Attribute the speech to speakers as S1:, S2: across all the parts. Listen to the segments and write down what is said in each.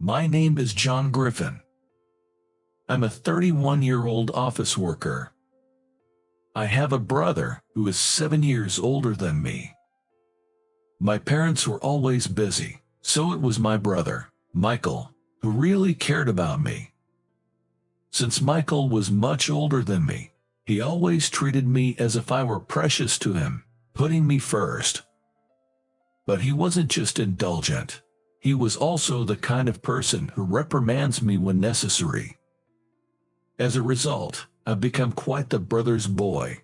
S1: My name is John Griffin. I'm a 31-year-old office worker. I have a brother who is 7 years older than me. My parents were always busy, so it was my brother, Michael, who really cared about me. Since Michael was much older than me, he always treated me as if I were precious to him, putting me first. But he wasn't just indulgent. He was also the kind of person who reprimands me when necessary. As a result, I've become quite the brother's boy.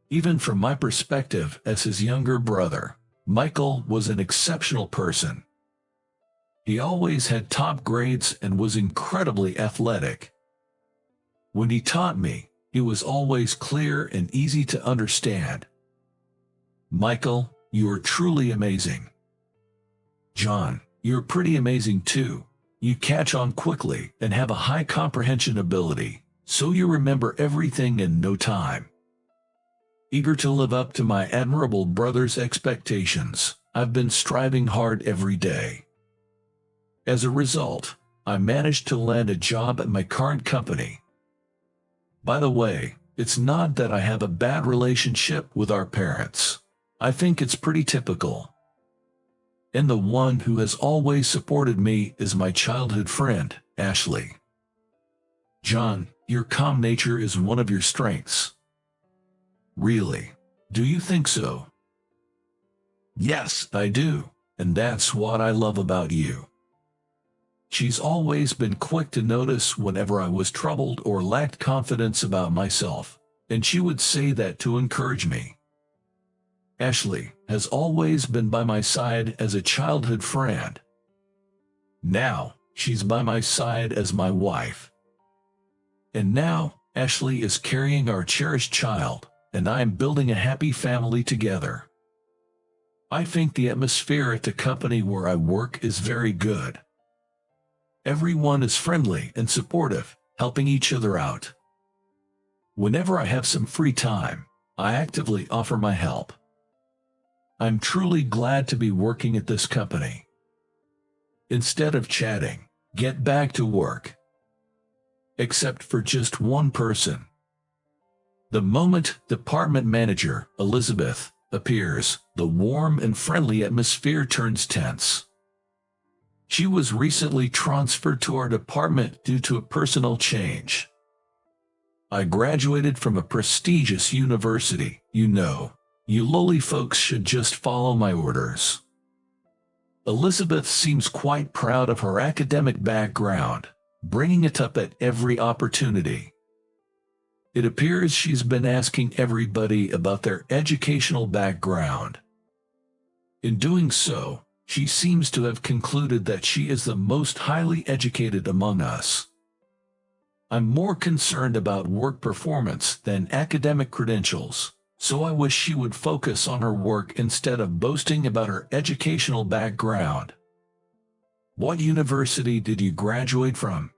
S1: Even from my perspective as his younger brother, Michael was an exceptional person. He always had top grades and was incredibly athletic. When he taught me, he was always clear and easy to understand. Michael, you are truly amazing. John, you're pretty amazing too. You catch on quickly and have a high comprehension ability, so you remember everything in no time. Eager to live up to my admirable brother's expectations, I've been striving hard every day. As a result, I managed to land a job at my current company. By the way, it's not that I have a bad relationship with our parents. I think it's pretty typical. And the one who has always supported me is my childhood friend, Ashley. John, your calm nature is one of your strengths. Really? Do you think so? Yes, I do, and that's what I love about you. She's always been quick to notice whenever I was troubled or lacked confidence about myself, and she would say that to encourage me. Ashley has always been by my side as a childhood friend. Now, she's by my side as my wife. And now, Ashley is carrying our cherished child, and I am building a happy family together. I think the atmosphere at the company where I work is very good. Everyone is friendly and supportive, helping each other out. Whenever I have some free time, I actively offer my help. I'm truly glad to be working at this company. Instead of chatting, get back to work. Except for just one person. The moment department manager, Elizabeth, appears, the warm and friendly atmosphere turns tense. She was recently transferred to our department due to a personal change. I graduated from a prestigious university, you know. You lowly folks should just follow my orders. Elizabeth seems quite proud of her academic background, bringing it up at every opportunity. It appears she's been asking everybody about their educational background. In doing so, she seems to have concluded that she is the most highly educated among us. I'm more concerned about work performance than academic credentials, so I wish she would focus on her work instead of boasting about her educational background. What university did you graduate from?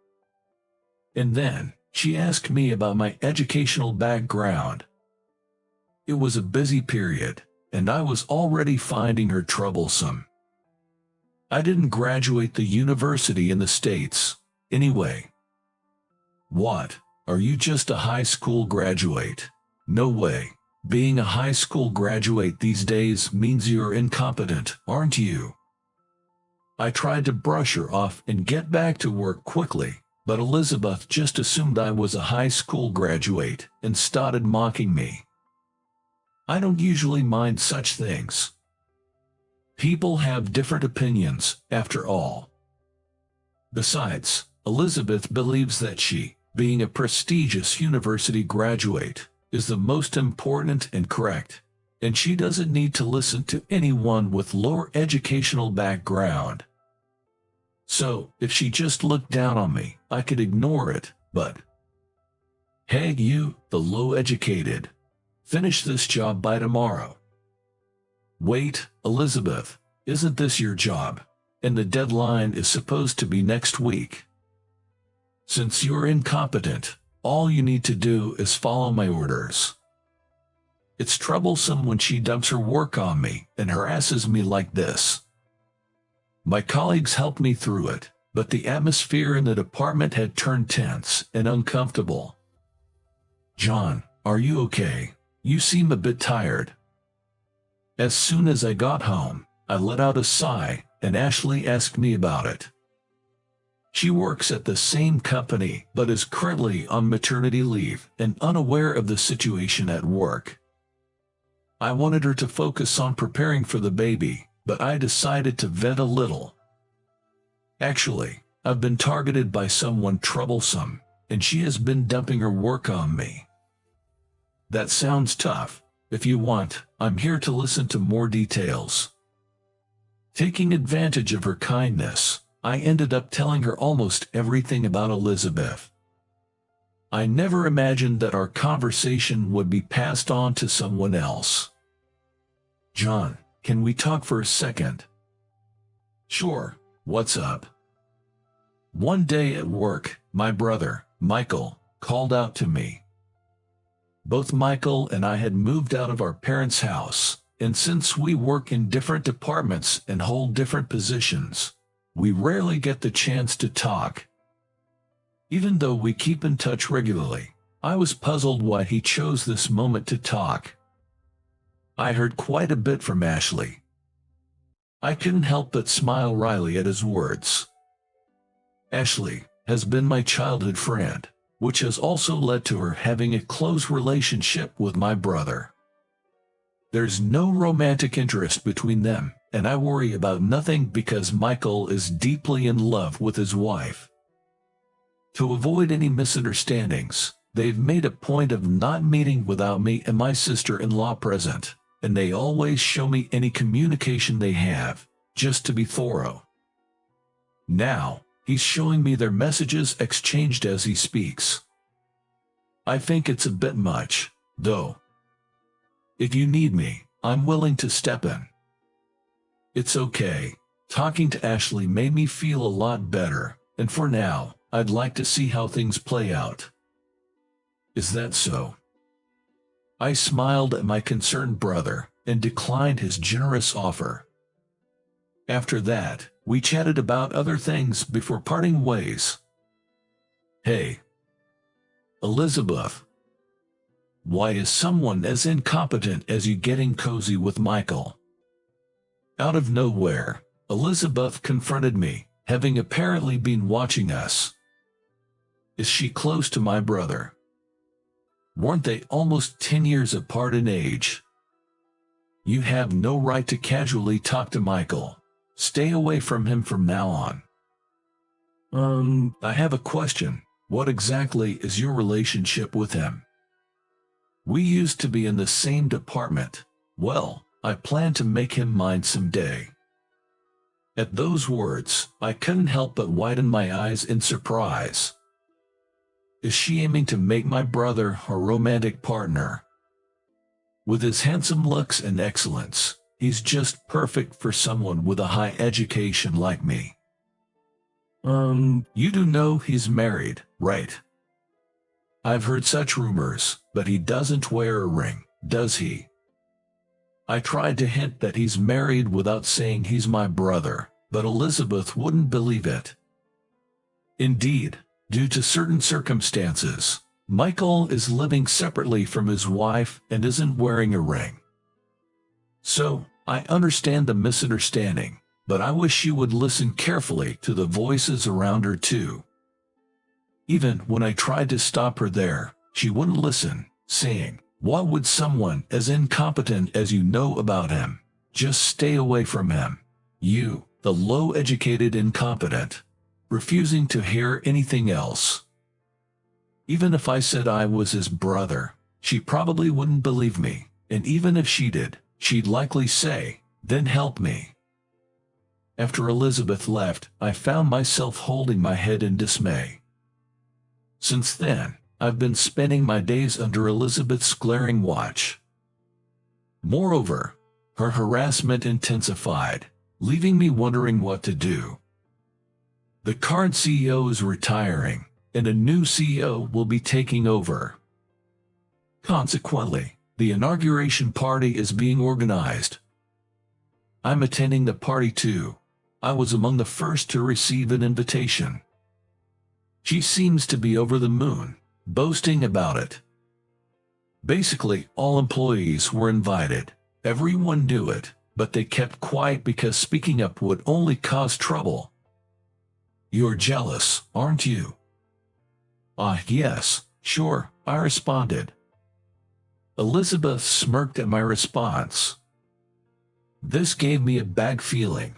S1: And then, she asked me about my educational background. It was a busy period, and I was already finding her troublesome. I didn't graduate the university in the States, anyway. What? Are you just a high school graduate? No way. Being a high school graduate these days means you're incompetent, aren't you? I tried to brush her off and get back to work quickly, but Elizabeth just assumed I was a high school graduate and started mocking me. I don't usually mind such things. People have different opinions, after all. Besides, Elizabeth believes that she, being a prestigious university graduate, is the most important and correct, and she doesn't need to listen to anyone with lower educational background. So, if she just looked down on me, I could ignore it, but... Hey you, the low-educated. Finish this job by tomorrow. Wait, Elizabeth, isn't this your job? And the deadline is supposed to be next week. Since you're incompetent, all you need to do is follow my orders. It's troublesome when she dumps her work on me and harasses me like this. My colleagues help me through it, but the atmosphere in the department had turned tense and uncomfortable. "John, are you okay? You seem a bit tired." As soon as I got home, I let out a sigh, and Ashley asked me about it. She works at the same company but is currently on maternity leave and unaware of the situation at work. I wanted her to focus on preparing for the baby, but I decided to vent a little. "Actually, I've been targeted by someone troublesome, and she has been dumping her work on me." "That sounds tough. If you want, I'm here to listen to more details." Taking advantage of her kindness, I ended up telling her almost everything about Elizabeth. I never imagined that our conversation would be passed on to someone else. "John, can we talk for a second?" "Sure, what's up?" One day at work, my brother, Michael, called out to me. Both Michael and I had moved out of our parents' house, and since we work in different departments and hold different positions, we rarely get the chance to talk. Even though we keep in touch regularly, I was puzzled why he chose this moment to talk. I heard quite a bit from Ashley. I couldn't help but smile wryly at his words. Ashley has been my childhood friend, which has also led to her having a close relationship with my brother. There's no romantic interest between them, and I worry about nothing because Michael is deeply in love with his wife. To avoid any misunderstandings, they've made a point of not meeting without me and my sister-in-law present, and they always show me any communication they have, just to be thorough. Now, he's showing me their messages exchanged as he speaks. I think it's a bit much, though. If you need me, I'm willing to step in. It's okay. Talking to Ashley made me feel a lot better, and for now, I'd like to see how things play out. Is that so? I smiled at my concerned brother and declined his generous offer. After that, we chatted about other things before parting ways. "Hey, Elizabeth, why is someone as incompetent as you getting cozy with Michael?" Out of nowhere, Elizabeth confronted me, having apparently been watching us. Is she close to my brother? Weren't they almost 10 years apart in age? You have no right to casually talk to Michael. Stay away from him from now on. I have a question. What exactly is your relationship with him? We used to be in the same department. Well, I plan to make him mine someday. At those words, I couldn't help but widen my eyes in surprise. Is she aiming to make my brother her romantic partner? With his handsome looks and excellence, he's just perfect for someone with a high education like me. You do know he's married, right? I've heard such rumors, but he doesn't wear a ring, does he? I tried to hint that he's married without saying he's my brother, but Elizabeth wouldn't believe it. Indeed, due to certain circumstances, Michael is living separately from his wife and isn't wearing a ring. So, I understand the misunderstanding, but I wish you would listen carefully to the voices around her too. Even when I tried to stop her there, she wouldn't listen, saying, "What would someone as incompetent as you know about him? Just stay away from him. You, the low-educated incompetent," refusing to hear anything else. Even if I said I was his brother, she probably wouldn't believe me, and even if she did, she'd likely say, "Then help me." After Elizabeth left, I found myself holding my head in dismay. Since then, I've been spending my days under Elizabeth's glaring watch. Moreover, her harassment intensified, leaving me wondering what to do. The current CEO is retiring, and a new CEO will be taking over. Consequently, the inauguration party is being organized. I'm attending the party too. I was among the first to receive an invitation. She seems to be over the moon, boasting about it. Basically, all employees were invited. Everyone knew it, but they kept quiet because speaking up would only cause trouble. You're jealous, aren't you? Yes, sure, I responded. Elizabeth smirked at my response. This gave me a bad feeling.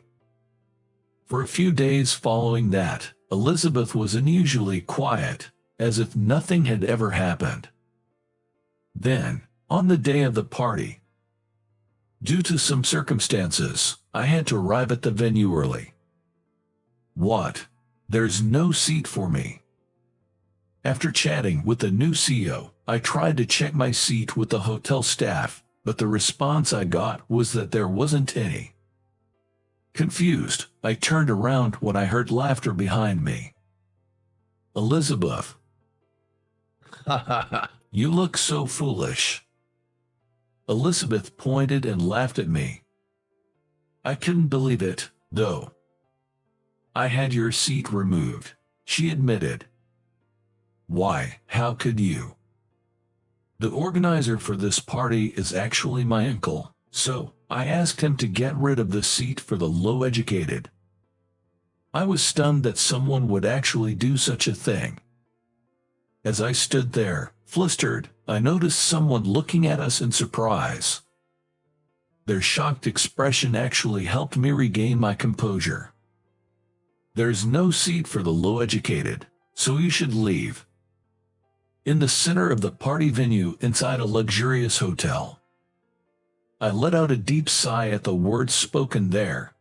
S1: For a few days following that, Elizabeth was unusually quiet, as if nothing had ever happened. Then, on the day of the party, due to some circumstances, I had to arrive at the venue early. What? There's no seat for me. After chatting with the new CEO, I tried to check my seat with the hotel staff, but the response I got was that there wasn't any. Confused, I turned around when I heard laughter behind me. Elizabeth. Ha ha ha. You look so foolish. Elizabeth pointed and laughed at me. I couldn't believe it, though. I had your seat removed, she admitted. Why, how could you? The organizer for this party is actually my uncle, so I asked him to get rid of the seat for the low-educated. I was stunned that someone would actually do such a thing. As I stood there, flustered, I noticed someone looking at us in surprise. Their shocked expression actually helped me regain my composure. There's no seat for the low-educated, so you should leave. In the center of the party venue inside a luxurious hotel. I let out a deep sigh at the words spoken there.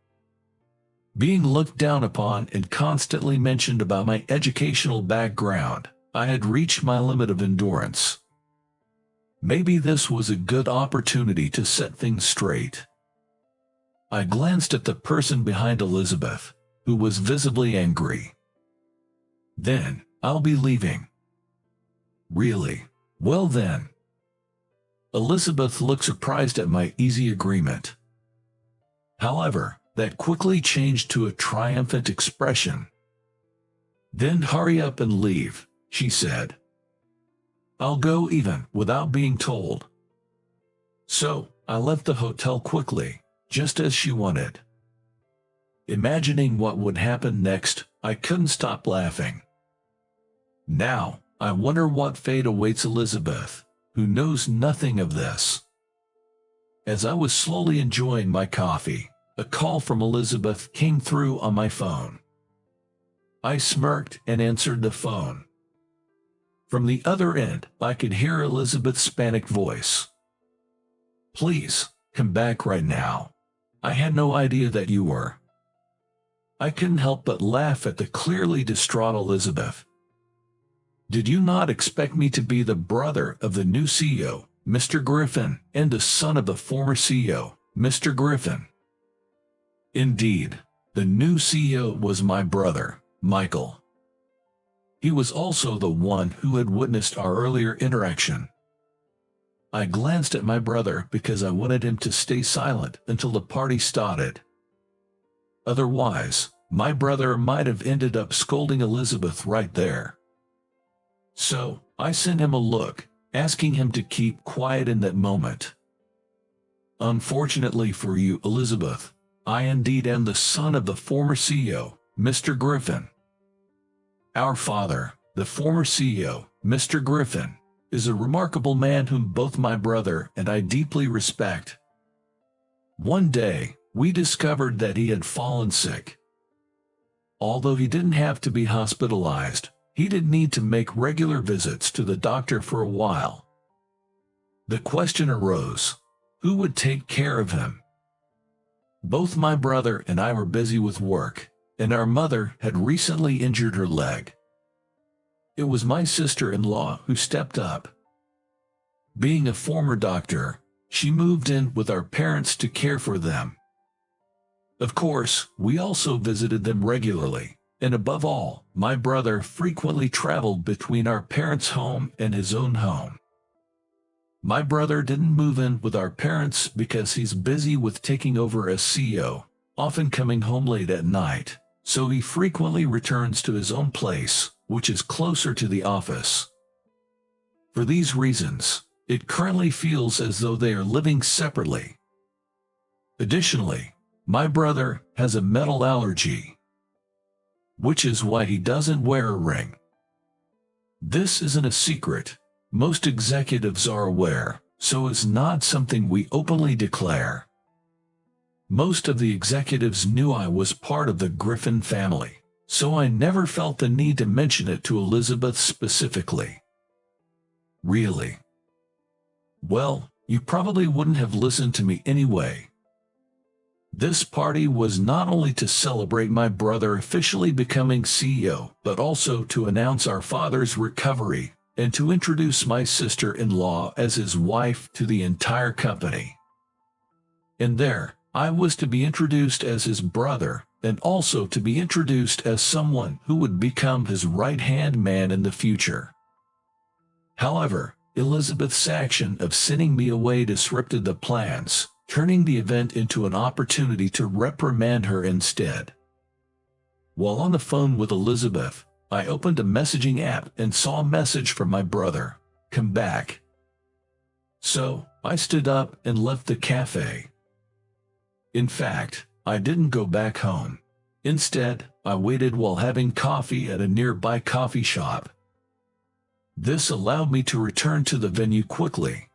S1: Being looked down upon and constantly mentioned about my educational background, I had reached my limit of endurance. Maybe this was a good opportunity to set things straight. I glanced at the person behind Elizabeth, who was visibly angry. Then, I'll be leaving. Really? Well then. Elizabeth looked surprised at my easy agreement. However, that quickly changed to a triumphant expression. Then hurry up and leave, she said. I'll go even without being told. So, I left the hotel quickly, just as she wanted. Imagining what would happen next, I couldn't stop laughing. Now, I wonder what fate awaits Elizabeth, who knows nothing of this. As I was slowly enjoying my coffee, a call from Elizabeth came through on my phone. I smirked and answered the phone. From the other end, I could hear Elizabeth's panicked voice. Please, come back right now. I had no idea that you were. I couldn't help but laugh at the clearly distraught Elizabeth. Did you not expect me to be the brother of the new CEO, Mr. Griffin, and the son of the former CEO, Mr. Griffin? Indeed, the new CEO was my brother, Michael. He was also the one who had witnessed our earlier interaction. I glanced at my brother because I wanted him to stay silent until the party started. Otherwise, my brother might have ended up scolding Elizabeth right there. So, I sent him a look, asking him to keep quiet in that moment. Unfortunately for you, Elizabeth, I indeed am the son of the former CEO, Mr. Griffin. Our father, the former CEO, Mr. Griffin, is a remarkable man whom both my brother and I deeply respect. One day, we discovered that he had fallen sick. Although he didn't have to be hospitalized, he did need to make regular visits to the doctor for a while. The question arose, who would take care of him? Both my brother and I were busy with work, and our mother had recently injured her leg. It was my sister-in-law who stepped up. Being a former doctor, she moved in with our parents to care for them. Of course, we also visited them regularly, and above all, my brother frequently traveled between our parents' home and his own home. My brother didn't move in with our parents because he's busy with taking over as CEO, often coming home late at night, so he frequently returns to his own place, which is closer to the office. For these reasons, it currently feels as though they are living separately. Additionally, my brother has a metal allergy, which is why he doesn't wear a ring. This isn't a secret. Most executives are aware, so it's not something we openly declare. Most of the executives knew I was part of the Griffin family, so I never felt the need to mention it to Elizabeth specifically. Really? Well, you probably wouldn't have listened to me anyway. This party was not only to celebrate my brother officially becoming CEO, but also to announce our father's recovery and to introduce my sister-in-law as his wife to the entire company. And there, I was to be introduced as his brother, and also to be introduced as someone who would become his right-hand man in the future. However, Elizabeth's action of sending me away disrupted the plans, turning the event into an opportunity to reprimand her instead. While on the phone with Elizabeth, I opened a messaging app and saw a message from my brother, "Come back." So, I stood up and left the cafe. In fact, I didn't go back home. Instead, I waited while having coffee at a nearby coffee shop. This allowed me to return to the venue quickly.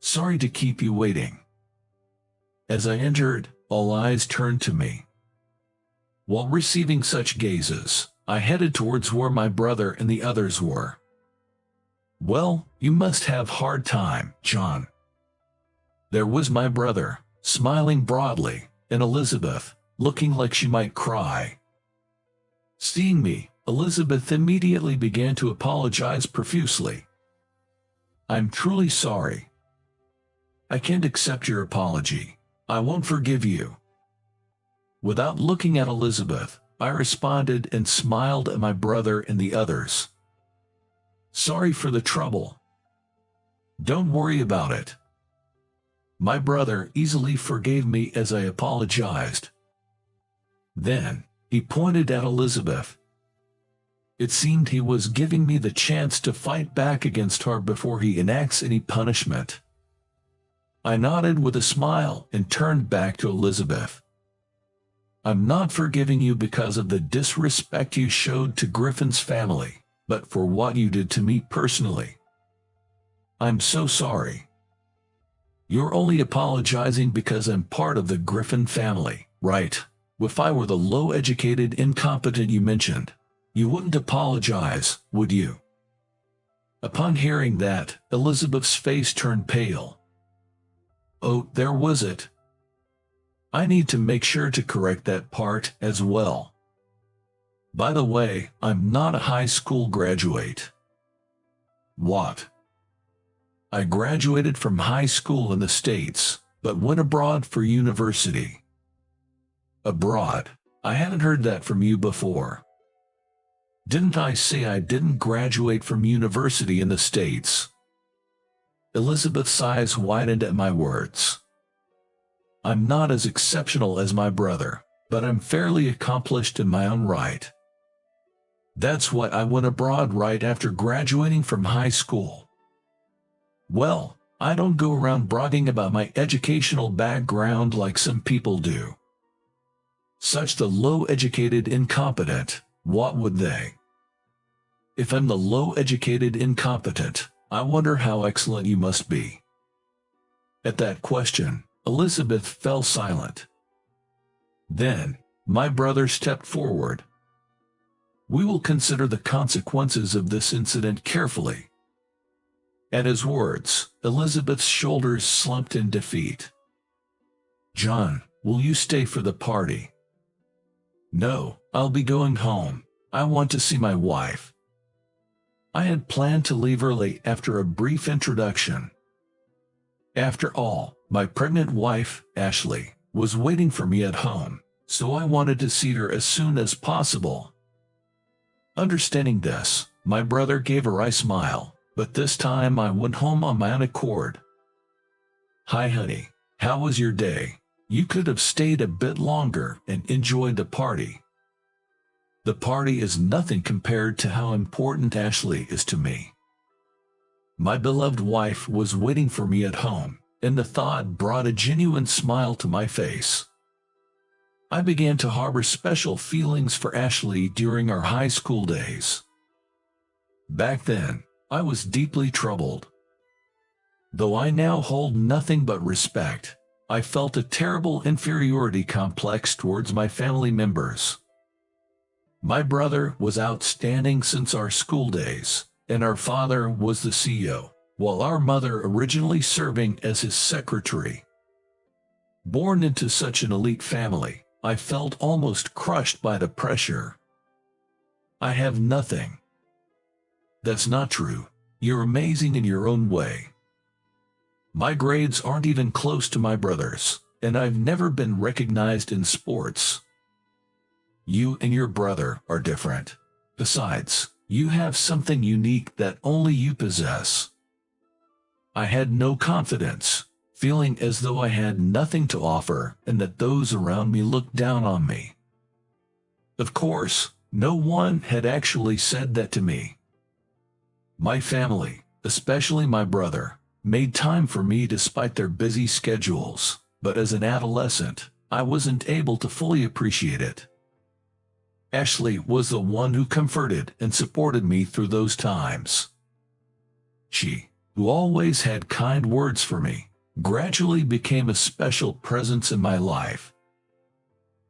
S1: "Sorry to keep you waiting." As I entered, all eyes turned to me. While receiving such gazes, I headed towards where my brother and the others were. "Well, you must have hard time, John." There was my brother, smiling broadly, and Elizabeth, looking like she might cry. Seeing me, Elizabeth immediately began to apologize profusely. "I'm truly sorry. I can't accept your apology. I won't forgive you." Without looking at Elizabeth, I responded and smiled at my brother and the others. "Sorry for the trouble. Don't worry about it." My brother easily forgave me as I apologized. Then, he pointed at Elizabeth. It seemed he was giving me the chance to fight back against her before he enacts any punishment. I nodded with a smile and turned back to Elizabeth. "I'm not forgiving you because of the disrespect you showed to Griffin's family, but for what you did to me personally. I'm so sorry. You're only apologizing because I'm part of the Griffin family, right? If I were the low-educated incompetent you mentioned, you wouldn't apologize, would you?" Upon hearing that, Elizabeth's face turned pale. "Oh, there was it. I need to make sure to correct that part as well. By the way, I'm not a high school graduate." "What?" "I graduated from high school in the States, but went abroad for university." "Abroad? I hadn't heard that from you before." "Didn't I say I didn't graduate from university in the States?" Elizabeth's eyes widened at my words. "I'm not as exceptional as my brother, but I'm fairly accomplished in my own right. That's why I went abroad right after graduating from high school. Well, I don't go around bragging about my educational background like some people do. Such the low-educated incompetent, what would they? If I'm the low-educated incompetent, I wonder how excellent you must be." At that question, Elizabeth fell silent. Then, my brother stepped forward. "We will consider the consequences of this incident carefully." At his words, Elizabeth's shoulders slumped in defeat. "John, will you stay for the party?" "No, I'll be going home. I want to see my wife." I had planned to leave early after a brief introduction. After all, my pregnant wife, Ashley, was waiting for me at home, so I wanted to see her as soon as possible. Understanding this, my brother gave a wry smile, but this time I went home on my own accord. "Hi honey, how was your day?" You could have stayed a bit longer and enjoyed the party. The party is nothing compared to how important Ashley is to me. My beloved wife was waiting for me at home, and the thought brought a genuine smile to my face. I began to harbor special feelings for Ashley during our high school days. Back then, I was deeply troubled. Though I now hold nothing but respect, I felt a terrible inferiority complex towards my family members. My brother was outstanding since our school days, and our father was the CEO, while our mother originally serving as his secretary. Born into such an elite family, I felt almost crushed by the pressure. I have nothing. That's not true. You're amazing in your own way. My grades aren't even close to my brother's, and I've never been recognized in sports. You and your brother are different. Besides, you have something unique that only you possess. I had no confidence, feeling as though I had nothing to offer and that those around me looked down on me. Of course, no one had actually said that to me. My family, especially my brother, made time for me despite their busy schedules, but as an adolescent, I wasn't able to fully appreciate it. Ashley was the one who comforted and supported me through those times. She, who always had kind words for me, gradually became a special presence in my life.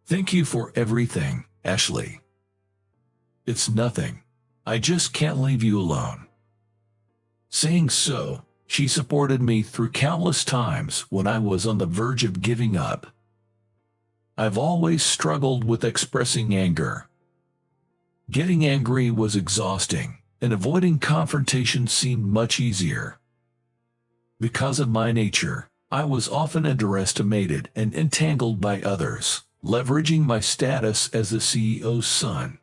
S1: Thank you for everything, Ashley. It's nothing. I just can't leave you alone. Saying so, she supported me through countless times when I was on the verge of giving up. I've always struggled with expressing anger. Getting angry was exhausting, and avoiding confrontation seemed much easier. Because of my nature, I was often underestimated and entangled by others, leveraging my status as the CEO's son.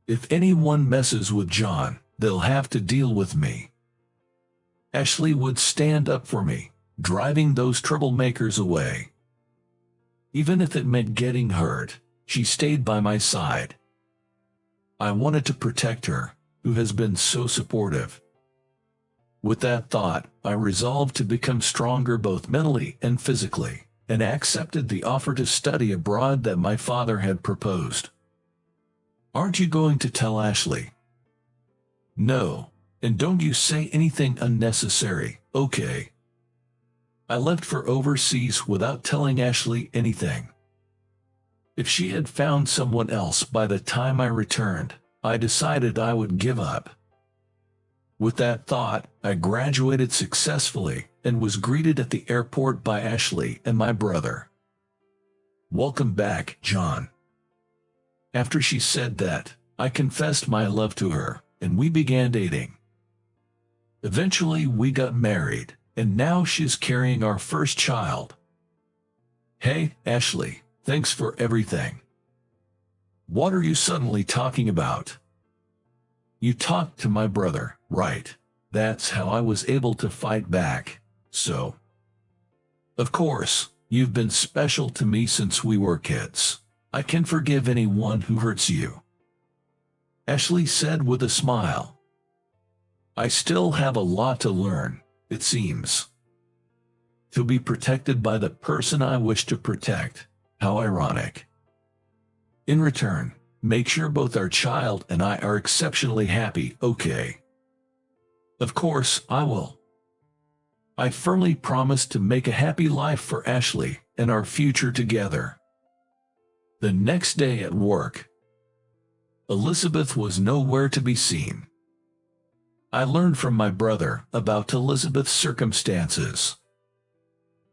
S1: If anyone messes with John, they'll have to deal with me. Ashley would stand up for me, driving those troublemakers away. Even if it meant getting hurt, she stayed by my side. I wanted to protect her, who has been so supportive. With that thought, I resolved to become stronger both mentally and physically, and accepted the offer to study abroad that my father had proposed. Aren't you going to tell Ashley? No, and don't you say anything unnecessary, okay? I left for overseas without telling Ashley anything. If she had found someone else by the time I returned, I decided I would give up. With that thought, I graduated successfully and was greeted at the airport by Ashley and my brother. Welcome back, John. After she said that, I confessed my love to her, and we began dating. Eventually, we got married, and now she's carrying our first child. Hey, Ashley, thanks for everything. What are you suddenly talking about? You talked to my brother, right? That's how I was able to fight back, so. Of course, you've been special to me since we were kids. I can forgive anyone who hurts you. Ashley said with a smile. I still have a lot to learn, it seems. To be protected by the person I wish to protect, how ironic. In return, make sure both our child and I are exceptionally happy, okay? Of course, I will. I firmly promise to make a happy life for Ashley and our future together. The next day at work, Elizabeth was nowhere to be seen. I learned from my brother about Elizabeth's circumstances.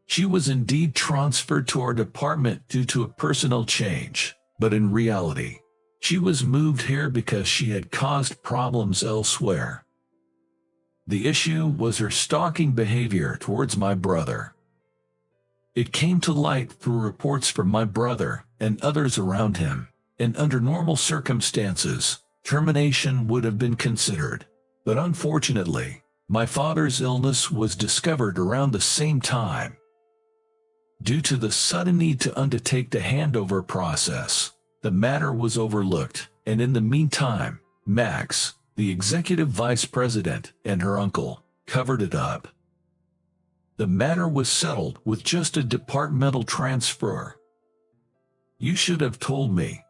S1: She was indeed transferred to our department due to a personal change, but in reality, she was moved here because she had caused problems elsewhere. The issue was her stalking behavior towards my brother. It came to light through reports from my brother and others around him, and under normal circumstances, termination would have been considered. But unfortunately, my father's illness was discovered around the same time. Due to the sudden need to undertake the handover process, the matter was overlooked, and in the meantime, Max, the executive vice president, and her uncle covered it up. The matter was settled with just a departmental transfer. You should have told me.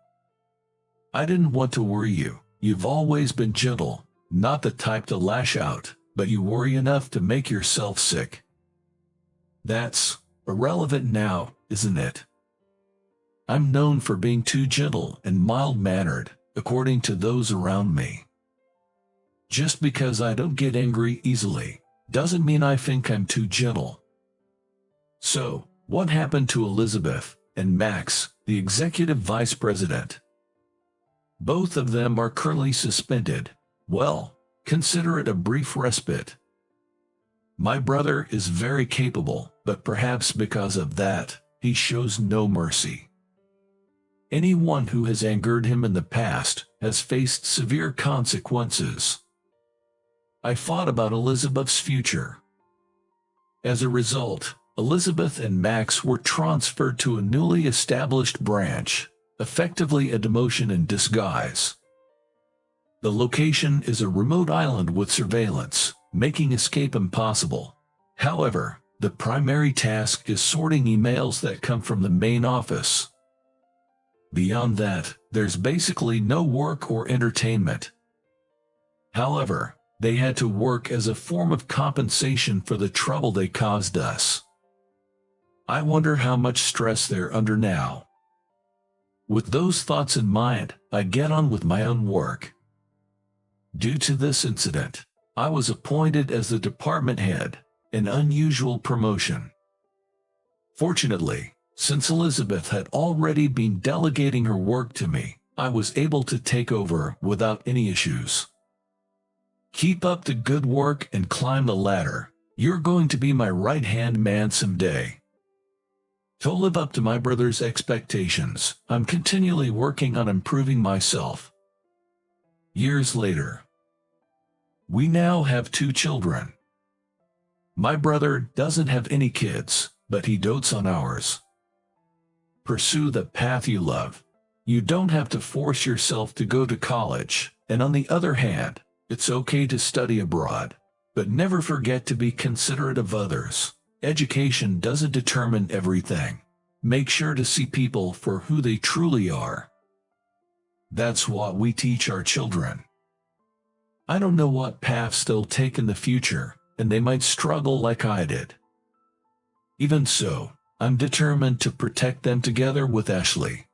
S1: I didn't want to worry you. You've always been gentle, not the type to lash out, but you worry enough to make yourself sick. That's irrelevant now, isn't it? I'm known for being too gentle and mild-mannered, according to those around me. Just because I don't get angry easily, doesn't mean I think I'm too gentle. So, what happened to Elizabeth and Max, the executive vice president? Both of them are currently suspended. Well, consider it a brief respite. My brother is very capable, but perhaps because of that, he shows no mercy. Anyone who has angered him in the past has faced severe consequences. I thought about Elizabeth's future. As a result, Elizabeth and Max were transferred to a newly established branch, effectively a demotion in disguise. The location is a remote island with surveillance, making escape impossible. However, the primary task is sorting emails that come from the main office. Beyond that, there's basically no work or entertainment. However, they had to work as a form of compensation for the trouble they caused us. I wonder how much stress they're under now. With those thoughts in mind, I get on with my own work. Due to this incident, I was appointed as the department head, an unusual promotion. Fortunately, since Elizabeth had already been delegating her work to me, I was able to take over without any issues. Keep up the good work and climb the ladder. You're going to be my right-hand man someday. To live up to my brother's expectations, I'm continually working on improving myself. Years later, we now have 2 children. My brother doesn't have any kids, but he dotes on ours. Pursue the path you love. You don't have to force yourself to go to college, and on the other hand, it's okay to study abroad, but never forget to be considerate of others. Education doesn't determine everything. Make sure to see people for who they truly are. That's what we teach our children. I don't know what paths they'll take in the future, and they might struggle like I did. Even so, I'm determined to protect them together with Ashley.